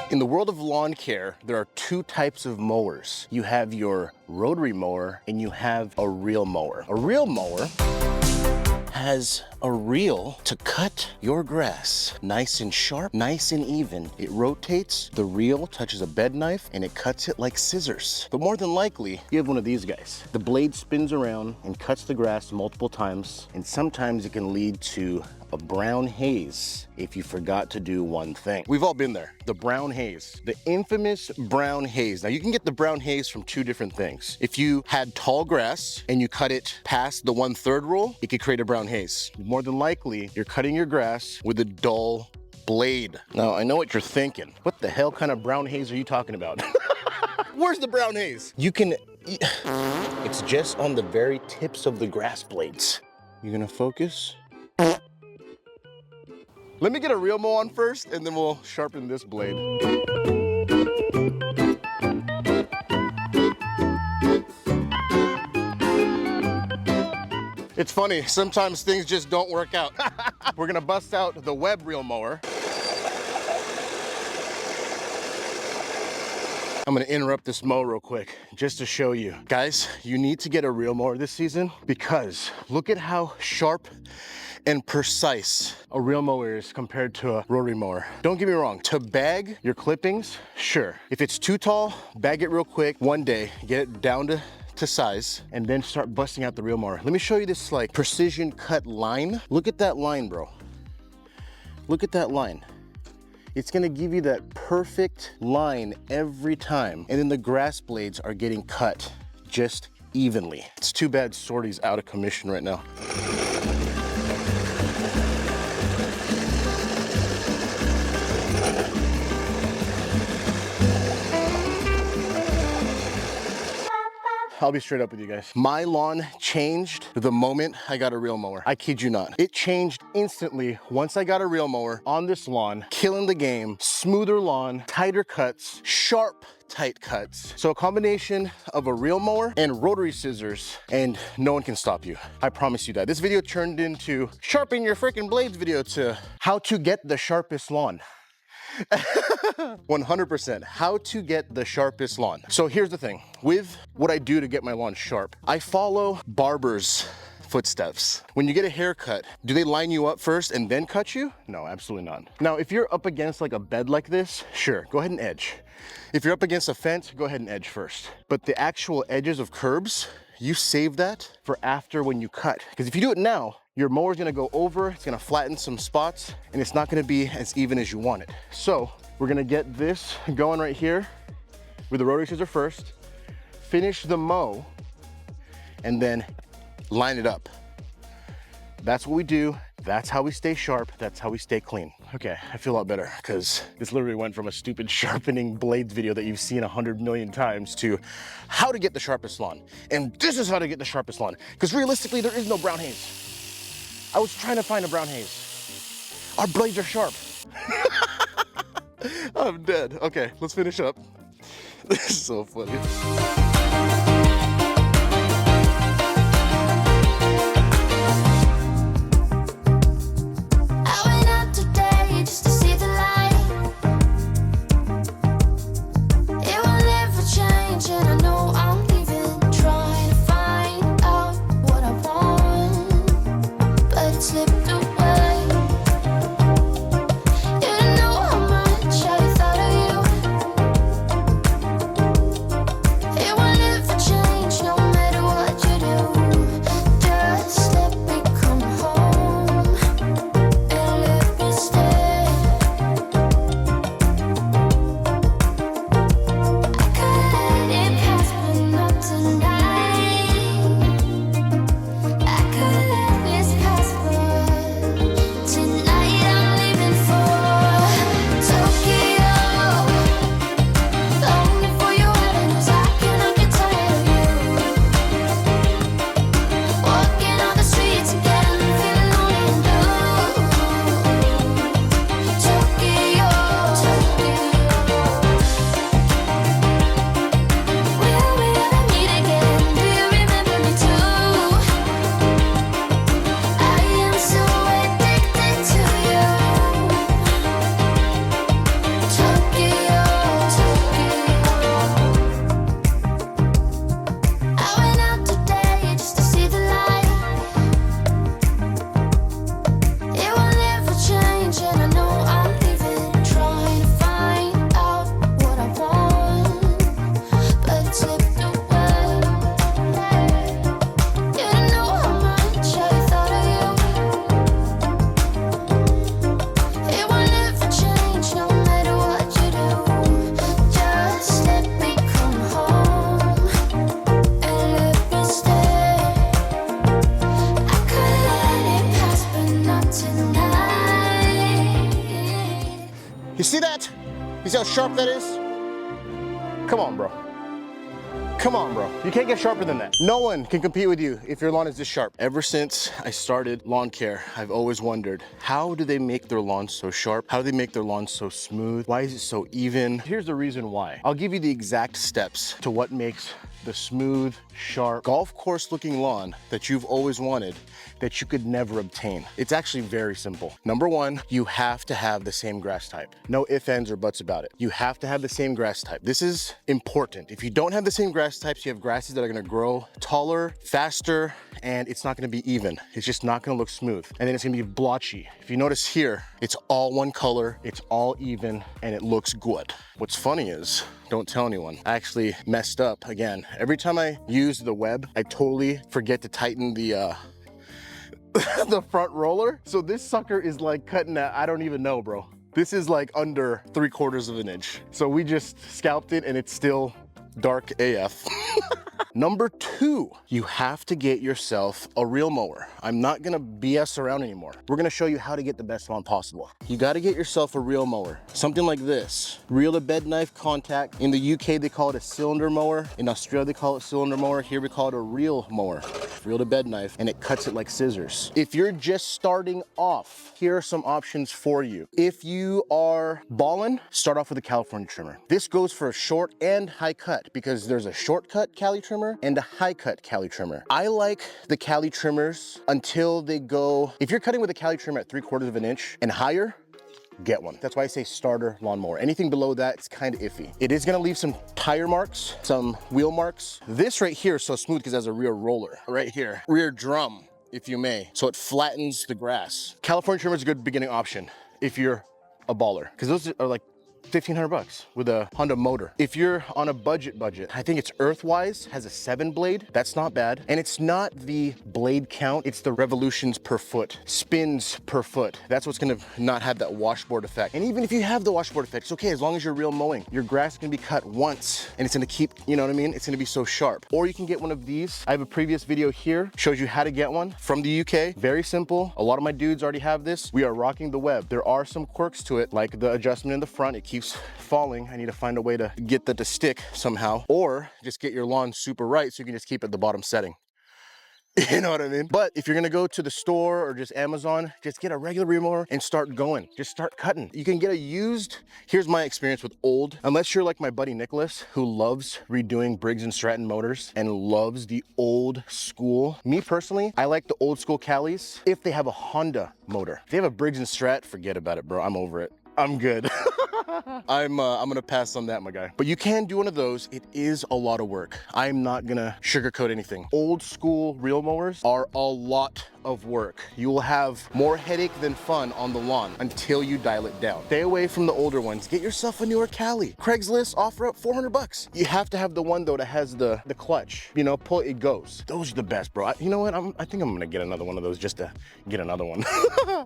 In the world of lawn care, there are two types of mowers. You have your rotary mower and you have a reel mower. A reel mower has a reel to cut your grass nice and sharp, nice and even. It rotates, the reel touches a bed knife, and it cuts it like scissors. But more than likely, you have one of these guys. The blade spins around and cuts the grass multiple times, and sometimes it can lead to a brown haze if you forgot to do one thing. We've all been there, the brown haze, the infamous brown haze. Now you can get the brown haze from two different things. If you had tall grass and you cut it past the 1/3 rule, it could create a brown haze. More than likely, you're cutting your grass with a dull blade. Now I know what you're thinking. What the hell kind of brown haze are you talking about? Where's the brown haze? You can, it's just on the very tips of the grass blades. You're gonna focus? Let me get a reel mow on first, and then we'll sharpen this blade. It's funny, sometimes things just don't work out. We're gonna bust out the web reel mower. I'm gonna interrupt this mow real quick just to show you. Guys, you need to get a reel mower this season because look at how sharp and precise a reel mower is compared to a rotary mower. Don't get me wrong, to bag your clippings, sure. If it's too tall, bag it real quick, one day, get it down to size, and then start busting out the reel mower. Let me show you this like precision cut line. Look at that line, bro. Look at that line. It's gonna give you that perfect line every time. And then the grass blades are getting cut just evenly. It's too bad Sorty's out of commission right now. I'll be straight up with you guys. My lawn changed the moment I got a reel mower. I kid you not. It changed instantly once I got a reel mower on this lawn, killing the game, smoother lawn, tighter cuts, sharp, tight cuts. So a combination of a reel mower and rotary scissors, and no one can stop you. I promise you that. This video turned into sharpen your freaking blades video to how to get the sharpest lawn. 100% how to get the sharpest lawn. So here's the thing with what I do to get my lawn sharp. I follow barbers' footsteps. When you get a haircut, do they line you up first and then cut you? No, absolutely not. Now, if you're up against like a bed like this, sure, go ahead and edge. If you're up against a fence, go ahead and edge first. But the actual edges of curbs, you save that for after when you cut. Because if you do it now, your mower's gonna go over, it's gonna flatten some spots, and it's not gonna be as even as you want it. So we're gonna get this going right here with the rotary scissor first, finish the mow, and then line it up. That's what we do. That's how we stay sharp. That's how we stay clean. Okay, I feel a lot better because this literally went from a stupid sharpening blades video that you've seen 100 million times to how to get the sharpest lawn. And this is how to get the sharpest lawn. Because realistically, there is no brown haze. I was trying to find a brown haze. Our blades are sharp. I'm dead. Okay, let's finish up. This is so funny. It You see how sharp that is? Come on, bro. Come on, bro. You can't get sharper than that. No one can compete with you if your lawn is this sharp. Ever since I started lawn care, I've always wondered, how do they make their lawns so sharp? How do they make their lawns so smooth? Why is it so even? Here's the reason why. I'll give you the exact steps to what makes the smooth, sharp, golf course looking lawn that you've always wanted that you could never obtain. It's actually very simple. Number one, you have to have the same grass type. No ifs, ands, or buts about it. You have to have the same grass type. This is important. If you don't have the same grass types, you have grasses that are gonna grow taller, faster, and it's not gonna be even. It's just not gonna look smooth. And then it's gonna be blotchy. If you notice here, it's all one color, it's all even, and it looks good. What's funny is, don't tell anyone, I actually messed up again. Every time I use the web, I totally forget to tighten the the front roller. So this sucker is like cutting at, I don't even know, bro. This is like under 3/4 of an inch. So we just scalped it and it's still dark AF. Number two, you have to get yourself a reel mower. I'm not gonna BS around anymore. We're gonna show you how to get the best lawn possible. You gotta get yourself a reel mower. Something like this. Reel to bed knife contact. In the UK, they call it a cylinder mower. In Australia, they call it cylinder mower. Here we call it a reel mower. Reel to bed knife, and it cuts it like scissors. If you're just starting off, here are some options for you. If you are balling, start off with a California trimmer. This goes for a short and high cut because there's a shortcut Cali trimmer and a high cut Cali trimmer. I like the Cali trimmers until they go, if you're cutting with a Cali trimmer at 3/4 of an inch and higher, get one. That's why I say starter lawnmower. Anything below that, it's kind of iffy. It is gonna leave some tire marks, some wheel marks. This right here is so smooth because it has a rear roller right here. Rear drum, if you may. So it flattens the grass. California trimmer is a good beginning option if you're a baller, because those are like 1,500 bucks with a Honda motor. If you're on a budget, I think it's Earthwise, has a 7 blade. That's not bad. And it's not the blade count, it's the revolutions per foot, spins per foot. That's what's gonna not have that washboard effect. And even if you have the washboard effect, it's okay as long as you're reel mowing. Your grass is gonna be cut once and it's gonna keep, you know what I mean? It's gonna be so sharp. Or you can get one of these. I have a previous video here, shows you how to get one from the UK. Very simple. A lot of my dudes already have this. We are rocking the web. There are some quirks to it, like the adjustment in the front. It keeps falling. I need to find a way to get that to stick somehow, or just get your lawn super right so you can just keep it at the bottom setting. You know what I mean? But if you're gonna go to the store or just Amazon, just get a regular reel mower and start going. Just start cutting. You can get a used, here's my experience with old, unless you're like my buddy Nicholas, who loves redoing Briggs & Stratton motors and loves the old school. Me personally, I like the old school Calis if they have a Honda motor. If they have a Briggs & Strat, forget about it, bro. I'm over it. I'm good. I'm gonna pass on that, my guy. But you can do one of those. It is a lot of work. I'm not gonna sugarcoat anything. Old school reel mowers are a lot of work. You will have more headache than fun on the lawn until you dial it down. Stay away from the older ones. Get yourself a newer Cali. Craigslist, offer up 400 bucks. You have to have the one though that has the clutch. You know, pull it goes. Those are the best, bro. You know what? I think I'm gonna get another one of those just to get another one.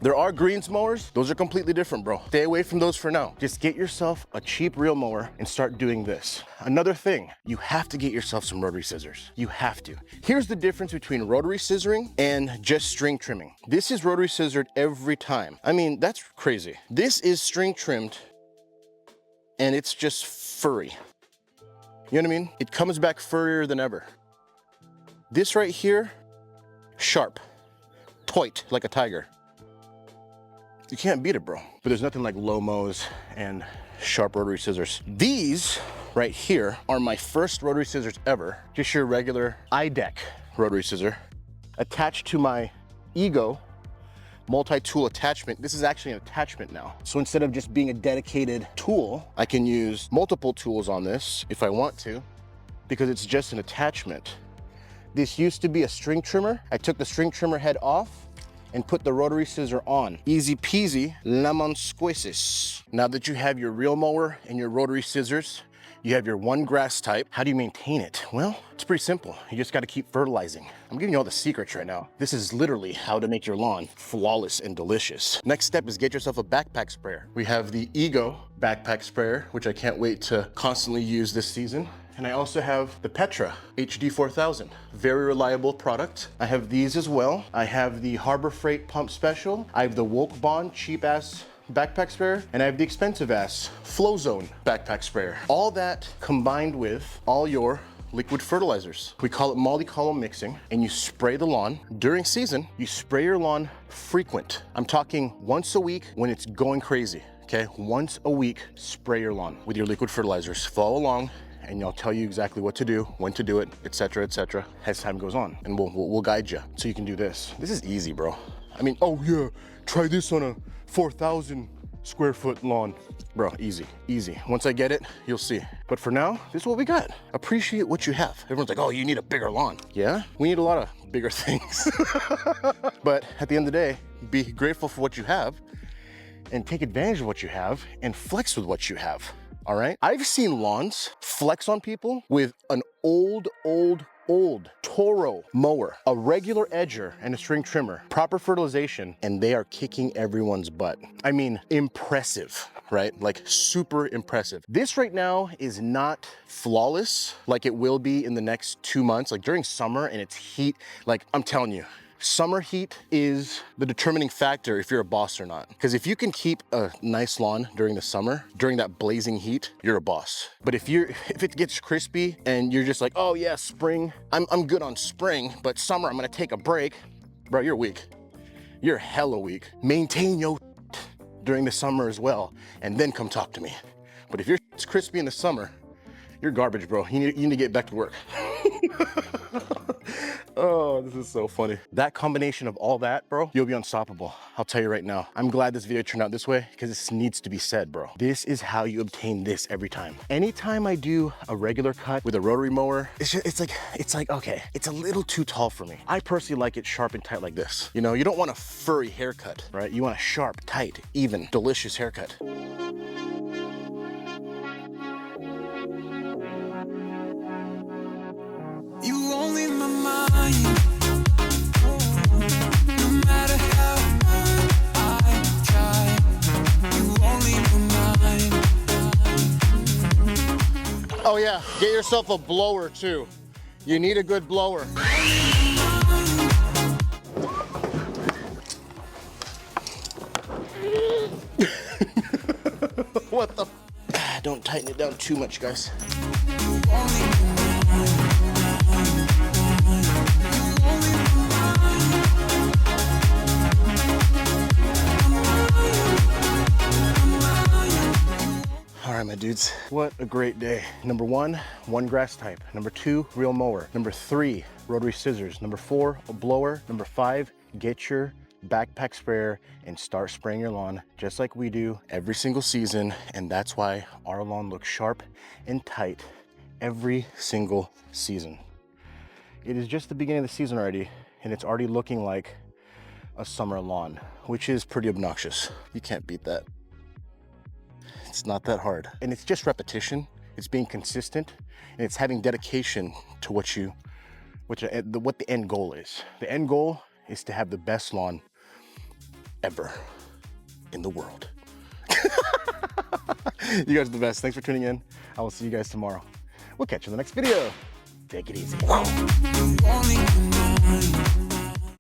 There are greens mowers. Those are completely different, bro. Stay away from those for now. Just get yourself a cheap reel mower and start doing this. Another thing, you have to get yourself some rotary scissors. You have to. Here's the difference between rotary scissoring and just string trimming. This is rotary scissored every time. I mean, that's crazy. This is string trimmed and it's just furry. You know what I mean? It comes back furrier than ever. This right here, sharp, toit like a tiger. You can't beat it, bro. But there's nothing like low mows and sharp rotary scissors. These right here are my first rotary scissors ever. Just your regular iDeck rotary scissor attached to my Ego multi-tool attachment. This is actually an attachment now. So instead of just being a dedicated tool, I can use multiple tools on this if I want to, because it's just an attachment. This used to be a string trimmer. I took the string trimmer head off and put the rotary scissor on. Easy peasy, lemon squeezes. Now that you have your reel mower and your rotary scissors, you have your one grass type. How do you maintain it? Well, it's pretty simple. You just gotta keep fertilizing. I'm giving you all the secrets right now. This is literally how to make your lawn flawless and delicious. Next step is get yourself a backpack sprayer. We have the Ego backpack sprayer, which I can't wait to constantly use this season. And I also have the Petra HD 4000, very reliable product. I have these as well. I have the Harbor Freight Pump Special. I have the Wolk Bond cheap ass backpack sprayer, and I have the expensive ass FLOWZONE backpack sprayer. All that combined with all your liquid fertilizers. We call it multi-column mixing, and you spray the lawn. During season, you spray your lawn frequent. I'm talking once a week when it's going crazy, okay? Once a week, spray your lawn with your liquid fertilizers. Follow along, and I'll tell you exactly what to do, when to do it, etc., as time goes on. And we'll guide you so you can do this. This is easy, bro. I mean, oh yeah, try this on a 4,000 square foot lawn. Bro, easy, easy. Once I get it, you'll see. But for now, this is what we got. Appreciate what you have. Everyone's like, oh, you need a bigger lawn. Yeah, we need a lot of bigger things. But at the end of the day, be grateful for what you have and take advantage of what you have and flex with what you have, all right? I've seen lawns flex on people with an old Toro mower, a regular edger and a string trimmer, proper fertilization, and they are kicking everyone's butt. I mean, impressive, right? Like super impressive. This right now is not flawless like it will be in the next 2 months, like during summer and it's heat. Like I'm telling you, summer heat is the determining factor if you're a boss or not. Because if you can keep a nice lawn during the summer, during that blazing heat, you're a boss. But if it gets crispy and you're just like, oh yeah, spring, I'm good on spring, but summer I'm gonna take a break, bro, you're weak. You're hella weak. Maintain your during the summer as well, and then come talk to me. But if you're crispy in the summer, you're garbage, bro. You need to get back to work. Oh, this is so funny. That combination of all that, bro, you'll be unstoppable. I'll tell you right now. I'm glad this video turned out this way because this needs to be said, bro. This is how you obtain this every time. Anytime I do a regular cut with a rotary mower, it's like, okay, it's a little too tall for me. I personally like it sharp and tight like this. You know, you don't want a furry haircut, right? You want a sharp, tight, even, delicious haircut. You only in my mind. No matter how hard I try, you only in my mind. Oh yeah, get yourself a blower too. You need a good blower. What the? Don't tighten it down too much, guys. All right, my dudes, what a great day. Number one grass type. Number 2, reel mower. Number 3, rotary scissors. Number 4, a blower. Number 5, get your backpack sprayer and start spraying your lawn just like we do every single season. And that's why our lawn looks sharp and tight every single season. It is just the beginning of the season already, and it's already looking like a summer lawn, which is pretty obnoxious. You can't beat that. It's not that hard. And it's just repetition. It's being consistent, and it's having dedication to what the end goal is. The end goal is to have the best lawn ever in the world. You guys are the best. Thanks for tuning in. I will see you guys tomorrow. We'll catch you in the next video. Take it easy.